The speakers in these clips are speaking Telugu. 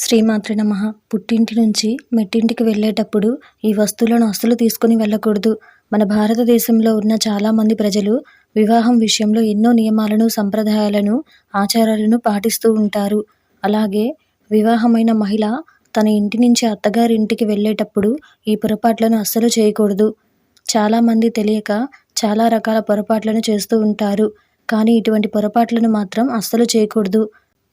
శ్రీమాత్రే నమః. పుట్టింటి నుంచి మెట్టింటికి వెళ్ళేటప్పుడు ఈ వస్తువులను అస్సలు తీసుకుని వెళ్ళకూడదు. మన భారతదేశంలో ఉన్న చాలామంది ప్రజలు వివాహం విషయంలో ఎన్నో నియమాలను, సంప్రదాయాలను, ఆచారాలను పాటిస్తూ ఉంటారు. అలాగే వివాహమైన మహిళ తన ఇంటి నుంచి అత్తగారింటికి వెళ్ళేటప్పుడు ఈ పొరపాట్లను అస్సలు చేయకూడదు. చాలామంది తెలియక చాలా రకాల పొరపాట్లను చేస్తూ ఉంటారు. కానీ ఇటువంటి పొరపాట్లను మాత్రం అస్సలు చేయకూడదు.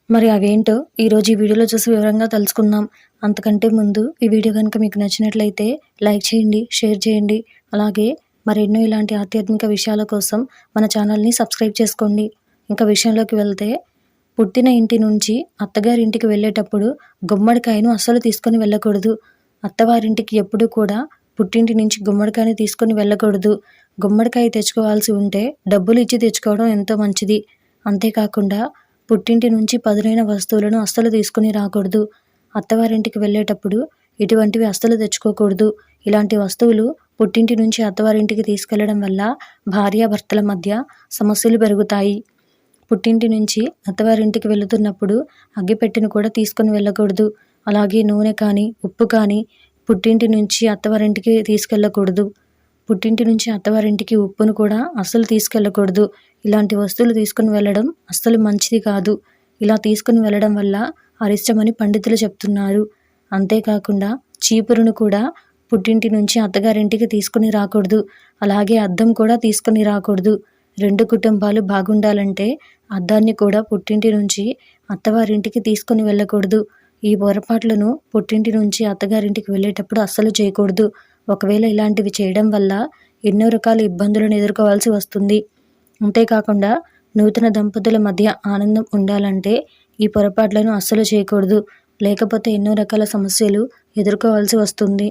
మరి అవేంటో ఈరోజు ఈ వీడియోలో చూసి వివరంగా తెలుసుకుందాం. అంతకంటే ముందు ఈ వీడియో కనుక మీకు నచ్చినట్లయితే లైక్ చేయండి, షేర్ చేయండి. అలాగే మరెన్నో ఇలాంటి ఆధ్యాత్మిక విషయాల కోసం మన ఛానల్ని సబ్స్క్రైబ్ చేసుకోండి. ఇంకా విషయంలోకి వెళ్తే, పుట్టిన ఇంటి నుంచి అత్తగారింటికి వెళ్ళేటప్పుడు గుమ్మడికాయను అస్సలు తీసుకొని వెళ్ళకూడదు. అత్తవారింటికి ఎప్పుడూ కూడా పుట్టింటి నుంచి గుమ్మడికాయని తీసుకొని వెళ్ళకూడదు. గుమ్మడికాయ తెచ్చుకోవాల్సి ఉంటే డబ్బులు ఇచ్చి తెచ్చుకోవడం ఎంతో మంచిది. అంతేకాకుండా పుట్టింటి నుంచి పదునైన వస్తువులను అస్సలు తీసుకుని రాకూడదు. అత్తవారింటికి వెళ్ళేటప్పుడు ఇటువంటివి అస్సలు తెచ్చుకోకూడదు. ఇలాంటి వస్తువులు పుట్టింటి నుంచి అత్తవారింటికి తీసుకెళ్లడం వల్ల భార్యాభర్తల మధ్య సమస్యలు పెరుగుతాయి. పుట్టింటి నుంచి అత్తవారింటికి వెళుతున్నప్పుడు అగ్గిపెట్టెను కూడా తీసుకుని వెళ్ళకూడదు. అలాగే నూనె కానీ, ఉప్పు కానీ పుట్టింటి నుంచి అత్తవారింటికి తీసుకెళ్ళకూడదు. పుట్టింటి నుంచి అత్తవారింటికి ఉప్పును కూడా అస్సలు తీసుకెళ్ళకూడదు. ఇలాంటి వస్తువులు తీసుకుని వెళ్ళడం అస్సలు మంచిది కాదు. ఇలా తీసుకుని వెళ్ళడం వల్ల అరిష్టమని పండితులు చెప్తున్నారు. అంతేకాకుండా చీపురును కూడా పుట్టింటి నుంచి అత్తగారింటికి తీసుకుని రాకూడదు. అలాగే అద్దం కూడా తీసుకుని రాకూడదు. రెండు కుటుంబాలు బాగుండాలంటే అద్దాన్ని కూడా పుట్టింటి నుంచి అత్తవారింటికి తీసుకుని వెళ్ళకూడదు. ఈ పొరపాట్లను పుట్టింటి నుంచి అత్తగారింటికి వెళ్ళేటప్పుడు అస్సలు చేయకూడదు. ఒకవేళ ఇలాంటివి చేయడం వల్ల ఎన్నో రకాల ఇబ్బందులను ఎదుర్కోవాల్సి వస్తుంది. అంతేకాకుండా నూతన దంపతుల మధ్య ఆనందం ఉండాలంటే ఈ పొరపాట్లను అస్సలు చేయకూడదు. లేకపోతే ఎన్నో రకాల సమస్యలు ఎదుర్కోవాల్సి వస్తుంది.